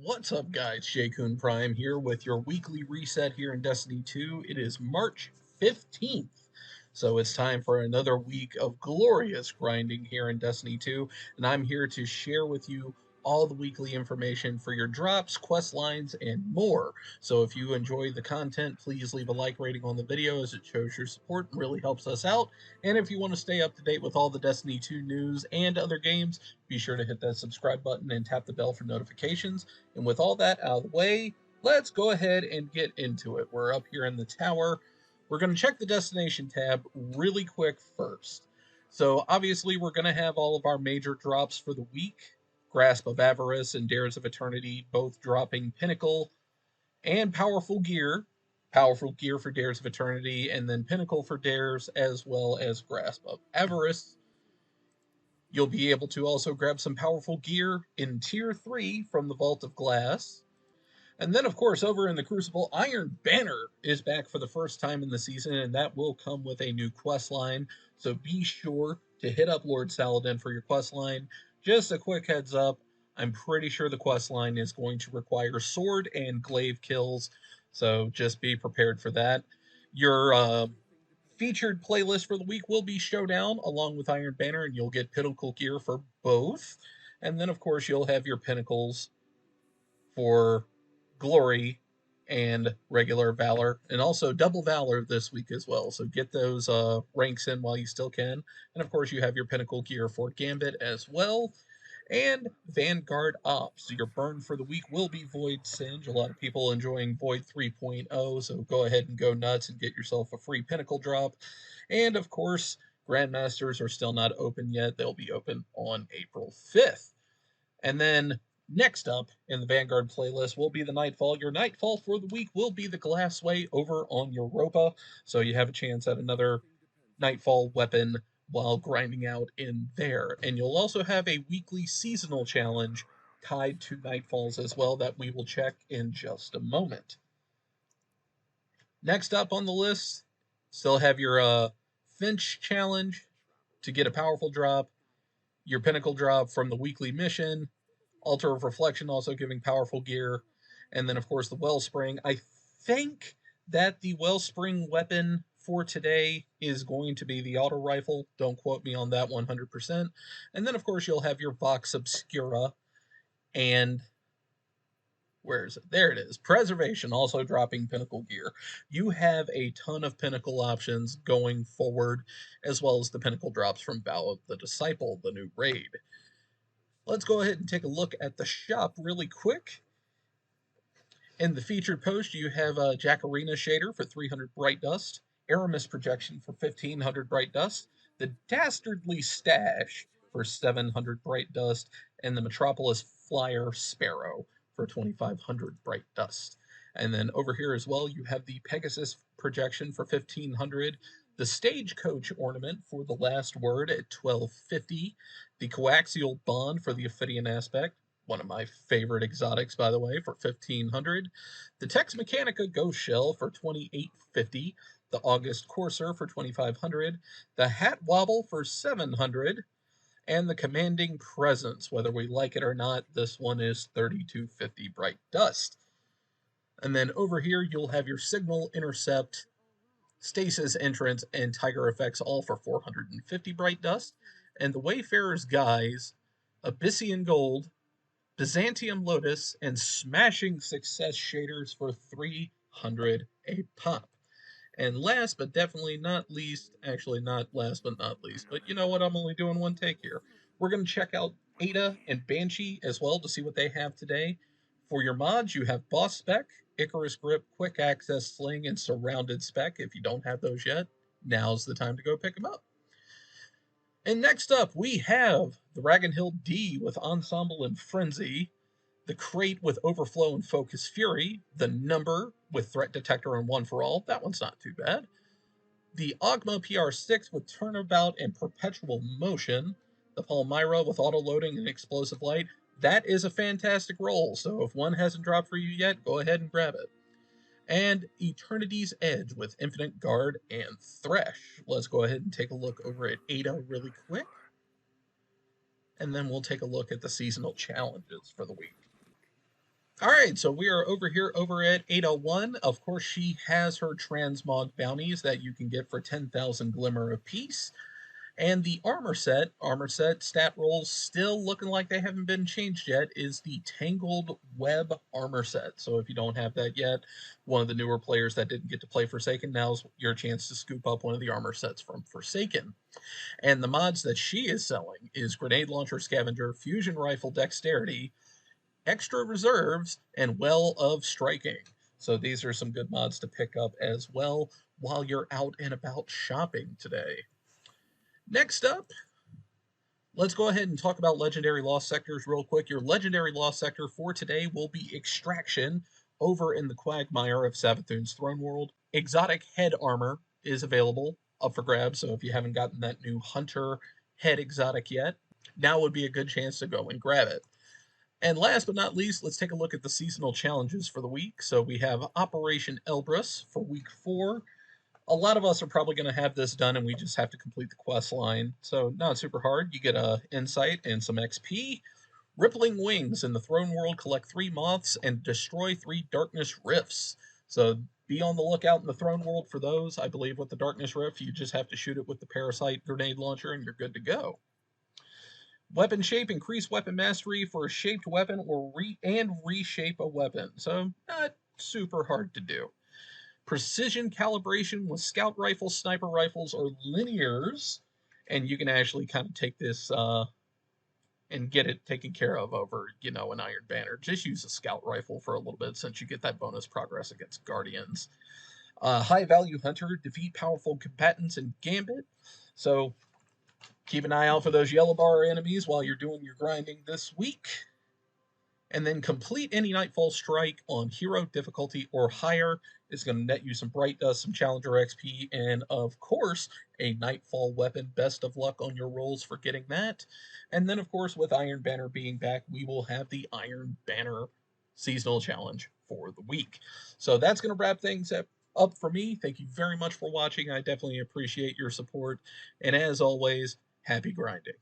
What's up, guys? Jaycoon Prime here with your weekly reset here in Destiny 2. It is March 15th, so it's time for another week of glorious grinding here in Destiny 2, and I'm here to share with you all the weekly information for your drops, quest lines, and more. So if you enjoy the content, please leave a like rating on the video as it shows your support and really helps us out. And if you want to stay up to date with all the Destiny 2 news and other games, be sure to hit that subscribe button and tap the bell for notifications. And with all that out of the way, let's go ahead and get into it. We're up here in the tower. We're going to check the destination tab really quick first. So obviously we're going to have all of our major drops for the week. Grasp of Avarice and Dares of Eternity both dropping Pinnacle and Powerful Gear. Powerful Gear for Dares of Eternity, and then Pinnacle for Dares, as well as Grasp of Avarice. You'll be able to also grab some powerful gear in Tier 3 from the Vault of Glass. And then, of course, over in the Crucible, Iron Banner is back for the first time in the season, and that will come with a new quest line. So be sure to hit up Lord Saladin for your quest line. Just a quick heads up, I'm pretty sure the quest line is going to require sword and glaive kills, so just be prepared for that. Your featured playlist for the week will be Showdown along with Iron Banner, and you'll get Pinnacle gear for both. And then, of course, you'll have your Pinnacles for Glory and regular Valor, and also double Valor this week as well. So get those ranks in while you still can. And of course, you have your Pinnacle gear for Gambit as well. And Vanguard Ops. Your burn for the week will be Void Singe. A lot of people enjoying Void 3.0, so go ahead and go nuts and get yourself a free Pinnacle drop. And of course, Grandmasters are still not open yet. They'll be open on April 5th. And then next up in the Vanguard playlist will be the Nightfall. Your Nightfall for the week will be the Glassway over on Europa, so you have a chance at another Nightfall weapon while grinding out in there. And you'll also have a weekly seasonal challenge tied to Nightfalls as well that we will check in just a moment. Next up on the list, still have your Finch challenge to get a powerful drop, your Pinnacle drop from the weekly mission, Altar of Reflection also giving powerful gear, and then of course the Wellspring. I think that the Wellspring weapon for today is going to be the auto rifle. Don't quote me on that 100%. And then of course you'll have your Vox Obscura, and where is it? There it is. Preservation also dropping Pinnacle gear. You have a ton of Pinnacle options going forward, as well as the Pinnacle drops from Vow of the Disciple, the new raid. Let's go ahead and take a look at the shop really quick. In the featured post, you have a Jacarina shader for 300 Bright Dust, Aramis projection for 1500 Bright Dust, the Dastardly Stash for 700 Bright Dust, and the Metropolis Flyer Sparrow for 2500 Bright Dust. And then over here as well, you have the Pegasus projection for 1500, the Stagecoach ornament for the Last Word at 1250, the Coaxial Bond for the Ophidian aspect, one of my favorite exotics, by the way, for 1500, the Tex Mechanica Ghost Shell for 2850, the August Courser for 2500, the Hat Wobble for 700, and the Commanding Presence. Whether we like it or not, this one is 3250 Bright Dust. And then over here, you'll have your Signal Intercept, Stasis Entrance, and Tiger Effects all for 450 Bright Dust. And the Wayfarer's Guise, Abyssian Gold, Byzantium Lotus, and Smashing Success shaders for 300 a pop. And last but definitely not least, actually not last but not least, but you know what, I'm only doing one take here. We're going to check out Ada and Banshee as well to see what they have today. For your mods, you have Boss Spec, Icarus Grip, Quick Access Sling, and Surrounded Spec. If you don't have those yet, now's the time to go pick them up. And next up, we have the Ragnhild D with Ensemble and Frenzy, the Crate with Overflow and Focus Fury, the Number with Threat Detector and One for All, that one's not too bad, the Ogma PR6 with Turnabout and Perpetual Motion, the Palmyra with Auto Loading and Explosive Light. That is a fantastic roll, so if one hasn't dropped for you yet, go ahead and grab it. And Eternity's Edge with Infinite Guard and Thresh. Let's go ahead and take a look over at Ada really quick, and then we'll take a look at the seasonal challenges for the week. All right, so we are over here over at 801. Of course, she has her transmog bounties that you can get for 10,000 glimmer apiece. And the armor set stat rolls still looking like they haven't been changed yet, is the Tangled Web armor set. So if you don't have that yet, one of the newer players that didn't get to play Forsaken, now's your chance to scoop up one of the armor sets from Forsaken. And the mods that she is selling is Grenade Launcher Scavenger, Fusion Rifle Dexterity, Extra Reserves, and Well of Striking. So these are some good mods to pick up as well while you're out and about shopping today. Next up, let's go ahead and talk about legendary lost sectors real quick. Your legendary lost sector for today will be Extraction over in the Quagmire of Savathun's Throne World. Exotic head armor is available up for grabs, so if you haven't gotten that new Hunter head exotic yet, now would be a good chance to go and grab it. And last but not least, let's take a look at the seasonal challenges for the week. So we have Operation Elbrus for week 4. A lot of us are probably going to have this done, and we just have to complete the quest line. So not super hard. You get a insight and some XP. Rippling Wings in the Throne World, collect 3 moths and destroy 3 darkness rifts. So be on the lookout in the Throne World for those. I believe with the darkness rift, you just have to shoot it with the parasite grenade launcher, and you're good to go. Weapon shape, increase weapon mastery for a shaped weapon or reshape a weapon. So not super hard to do. Precision calibration with scout rifles, sniper rifles, or linears, and you can actually kind of take this and get it taken care of over, an Iron Banner. Just use a scout rifle for a little bit since you get that bonus progress against Guardians. High value hunter, defeat powerful combatants in Gambit. So keep an eye out for those yellow bar enemies while you're doing your grinding this week. And then complete any Nightfall Strike on hero difficulty or higher. Is going to net you some Bright Dust, some Challenger XP, and of course, a Nightfall weapon. Best of luck on your rolls for getting that. And then, of course, with Iron Banner being back, we will have the Iron Banner seasonal challenge for the week. So that's going to wrap things up for me. Thank you very much for watching. I definitely appreciate your support. And as always, happy grinding.